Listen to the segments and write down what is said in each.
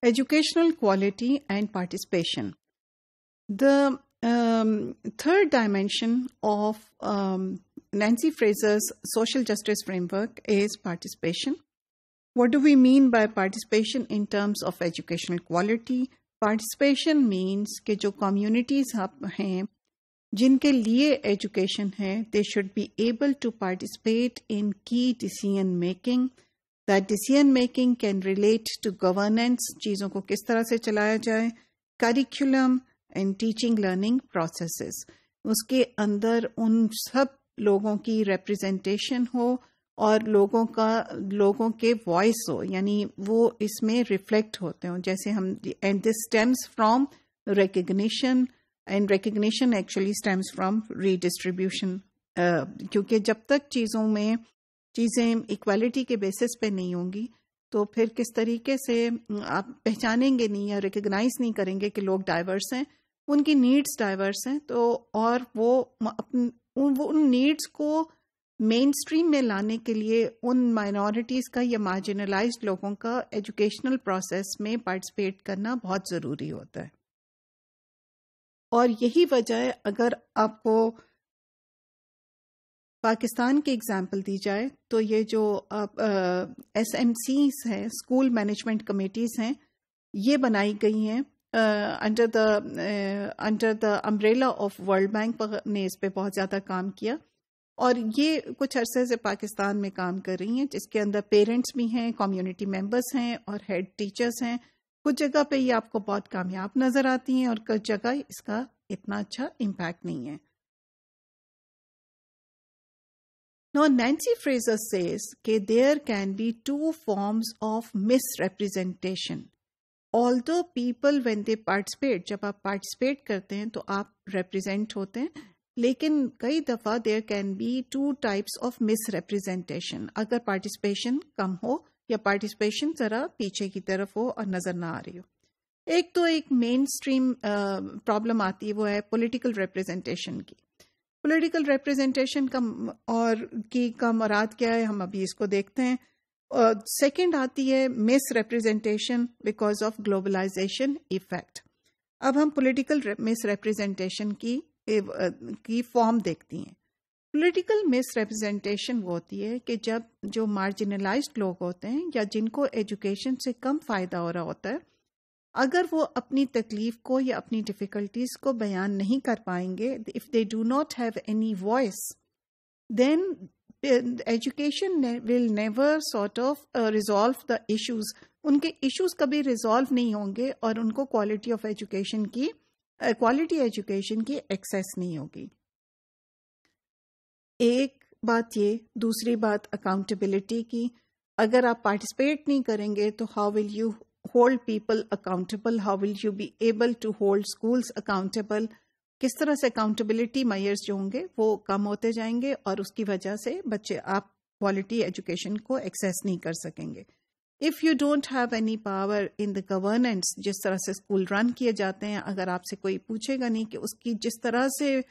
educational quality and participation. The third dimension of Nancy Fraser's social justice framework is participation. What do we mean by participation in terms of educational quality? Participation means کہ جو communities ہیں جن کے لیے education ہے they should be able to participate in key decision making. That decision making can relate to governance, چیزوں کو کس طرح سے چلایا جائے, curriculum and teaching learning processes. اس کے اندر ان سب لوگوں کی ریپرزنٹیشن ہو اور لوگوں کے وائس ہو, یعنی وہ اس میں ریفلیکٹ ہوتے ہوں. جیسے ہم and this stems from recognition, and recognition actually stems from redistribution, کیونکہ جب تک چیزیں ایکویلٹی کے بیسس پہ نہیں ہوں گی تو پھر کس طریقے سے آپ پہچانیں گے نہیں یا ریکگنائز نہیں کریں گے کہ لوگ ڈائیورس ہیں, ان کی نیڈس ڈائیورس ہیں. تو اور وہ ان نیڈس کو مین اسٹریم میں لانے کے لیے ان مائنورٹیز کا یا مارجنلائزڈ لوگوں کا ایجوکیشنل پروسیس میں پارٹیسپیٹ کرنا بہت ضروری ہوتا ہے. اور یہی وجہ ہے, اگر آپ کو پاکستان کی اگزامپل دی جائے تو یہ جو ایس ایم سیز ہیں, اسکول مینجمنٹ کمیٹیز ہیں, یہ بنائی گئی ہیں under the umbrella of world bank نے اس پہ بہت زیادہ کام کیا, اور یہ کچھ عرصے سے پاکستان میں کام کر رہی ہیں, جس کے اندر پیرنٹس بھی ہیں, کمیونٹی ممبرس ہیں اور ہیڈ ٹیچرز ہیں. کچھ جگہ پہ یہ آپ کو بہت کامیاب نظر آتی ہیں اور کچھ جگہ اس کا اتنا اچھا امپیکٹ نہیں ہے. Now, Nancy Fraser says that there can be two forms of misrepresentation. Although people, when they participate, جب آپ participate کرتے ہیں تو آپ represent ہوتے ہیں, لیکن کئی دفعہ there can be two types of misrepresentation. اگر participation کم ہو یا participation ذرا پیچھے کی طرف ہو اور نظر نہ آ رہی ہو. ایک مین اسٹریم پرابلم آتی ہے, وہ ہے پولیٹیکل ریپرزنٹیشن کی. پولیٹیکل ریپرزنٹیشن کا مراد کیا ہے, ہم ابھی اس کو دیکھتے ہیں. سیکنڈ آتی ہے misrepresentation because of globalisation effect. اب ہم پولیٹیکل مس ریپرزنٹیشن کی فارم دیکھتی ہیں. پولیٹیکل مس ریپرزنٹیشن وہ ہوتی ہے کہ جب جو مارجنلائزڈ لوگ ہوتے ہیں یا جن کو ایجوکیشن سے کم فائدہ ہو رہا ہوتا ہے, اگر وہ اپنی تکلیف کو یا اپنی ڈیفیکلٹیز کو بیان نہیں کر پائیں گے, if they do not have any voice, then education will never sort of resolve the issues. ان کے ایشوز کبھی ریزالو نہیں ہوں گے اور ان کو کوالٹی ایجوکیشن کی ایکسیس نہیں ہوگی. ایک بات یہ, دوسری بات اکاؤنٹیبلٹی کی. اگر آپ پارٹیسپیٹ نہیں کریں گے تو how will you hold people accountable? How will you be able to hold schools accountable? کس طرح سے اکاؤنٹیبلٹی میئرز جو ہوں گے وہ کم ہوتے جائیں گے, اور اس کی وجہ سے بچے آپ کوالٹی ایجوکیشن کو ایکسیس نہیں کر سکیں گے. If you don't have any power in the governance, جس طرح سے اسکول رن کیے جاتے ہیں, اگر آپ سے کوئی پوچھے گا نہیں کہ اس کی جس طرح سے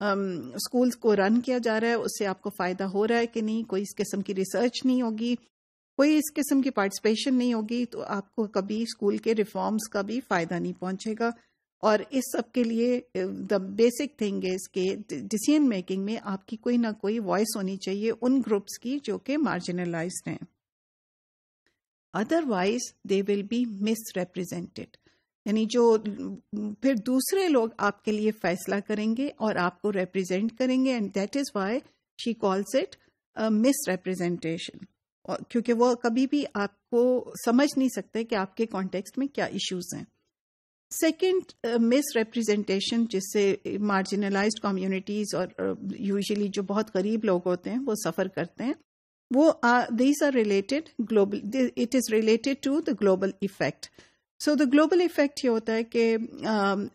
اسکولس کو رن کیا جا رہا ہے اس سے آپ کو فائدہ ہو رہا ہے کہ نہیں, کوئی اس قسم کی ریسرچ نہیں ہوگی, کوئی اس قسم کی پارٹیسپیشن نہیں ہوگی, تو آپ کو کبھی اسکول کے ریفارمز کا بھی فائدہ نہیں پہنچے گا. اور اس سب کے لیے دا بیسک تھنگ از کہ ڈیسیژن میکنگ میں آپ کی کوئی نہ کوئی وائس ہونی چاہیے ان گروپس کی جو کہ مارجنلائزڈ ہیں. Otherwise they will be misrepresented, یعنی جو پھر دوسرے لوگ آپ کے لیے فیصلہ کریں گے اور آپ کو ریپرزینٹ کریں گے, and that is why she calls it miss representation, کیونکہ وہ کبھی بھی آپ کو سمجھ نہیں سکتے کہ آپ کے کانٹیکسٹ میں کیا ایشوز ہیں. سیکنڈ مس ریپرزینٹیشن, جس سے مارجنلائزڈ کمیونٹیز اور یوزلی جو بہت غریب لوگ ہوتے ہیں وہ سفر کرتے ہیں, وہ these are related global, it is related to the global effect. So the global effect یہ ہوتا ہے کہ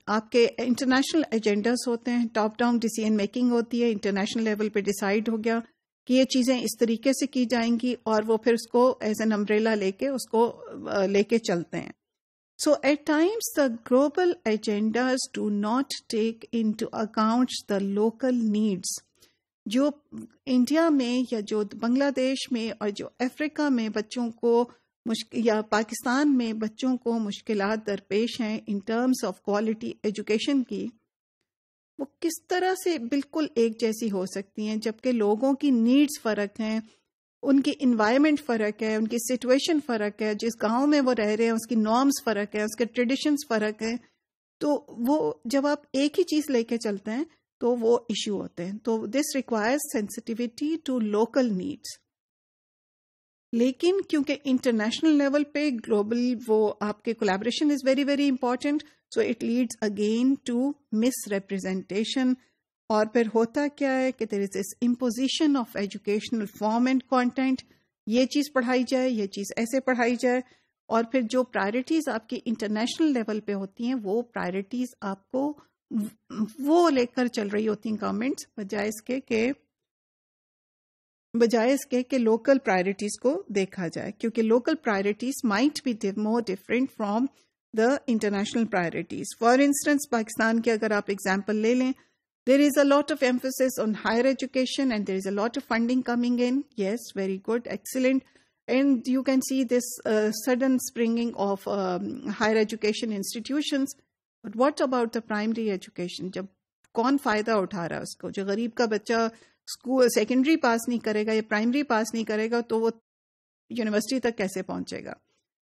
آپ کے انٹرنیشنل ایجنڈاز ہوتے ہیں, ٹاپ ڈاؤن ڈیسیژن میکنگ ہوتی ہے, انٹرنیشنل لیول پہ ڈیسائیڈ ہو گیا کہ یہ چیزیں اس طریقے سے کی جائیں گی, اور وہ پھر اس کو ایز این امبریلا لے کے اس کو لے کے چلتے ہیں. So at times the global agendas do not take into account the local needs. جو انڈیا میں یا جو بنگلہ دیش میں اور جو افریقہ میں بچوں کو یا پاکستان میں بچوں کو مشکلات درپیش ہیں in terms of quality education کی، وہ کس طرح سے بالکل ایک جیسی ہو سکتی ہیں جبکہ لوگوں کی نیڈز فرق ہیں، ان کی انوائرمنٹ فرق ہے، ان کی سچویشن فرق ہے، جس گاؤں میں وہ رہ رہے ہیں اس کی نارمز فرق ہے، اس کے ٹریڈیشنز فرق ہیں. تو وہ جب آپ ایک ہی چیز لے کے چلتے ہیں تو وہ ایشو ہوتے ہیں. تو this requires sensitivity to local needs. لیکن کیونکہ انٹرنیشنل لیول پہ گلوبل وہ آپ کے collaboration is very very important, so it leads again to misrepresentation. اور پھر ہوتا کیا ہے کہ there is this imposition of educational form and content, یہ چیز پڑھائی جائے، یہ چیز ایسے پڑھائی جائے، اور پھر جو پرائرٹیز آپ کی انٹرنیشنل لیول پہ ہوتی ہیں وہ پرائرٹیز آپ کو وہ لے کر چل رہی ہوتی ہیں گورنمنٹس، بجائے اس کے کہ لوکل پرائرٹیز کو دیکھا جائے، کیونکہ local priorities might be more different from the international priorities. For instance Pakistan کے اگر آپ ایگزامپل لے لیں، there is a lot of emphasis on higher education and there is a lot of funding coming in. Yes, very good, excellent. And you can see this sudden springing of higher education institutions. But what about the primary education? جب کون فائدہ اٹھا رہا ہے اس کو؟ جو غریب کا بچہ اسکول سیکنڈری پاس نہیں کرے گا یا پرائمری پاس نہیں کرے گا تو وہ یونیورسٹی تک کیسے پہنچے گا؟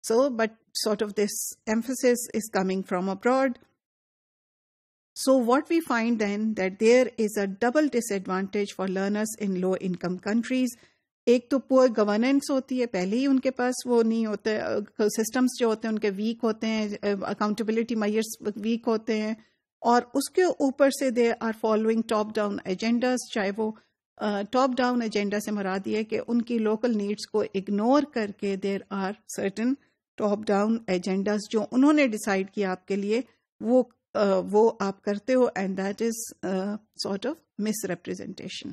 So, but sort of this emphasis is coming from abroad. So what we find then that there is a double disadvantage for learners in low income countries. ایک تو پور گورننس ہوتی ہے، پہلے ہی ان کے پاس وہ نہیں ہوتے، سسٹمز جو ہوتے ہیں ان کے ویک ہوتے ہیں، اکاؤنٹیبلٹی میئرز ویک ہوتے ہیں، اور اس کے اوپر سے they are following top down agendas. چاہے وہ ٹاپ ڈاؤن ایجنڈا سے مراد یہ ہے کہ ان کی لوکل نیڈس کو اگنور کر کے there are certain top down agendas جو انہوں نے ڈیسائیڈ کیا آپ کے لیے، وہ آپ کرتے ہو، and that is sort of miss representation.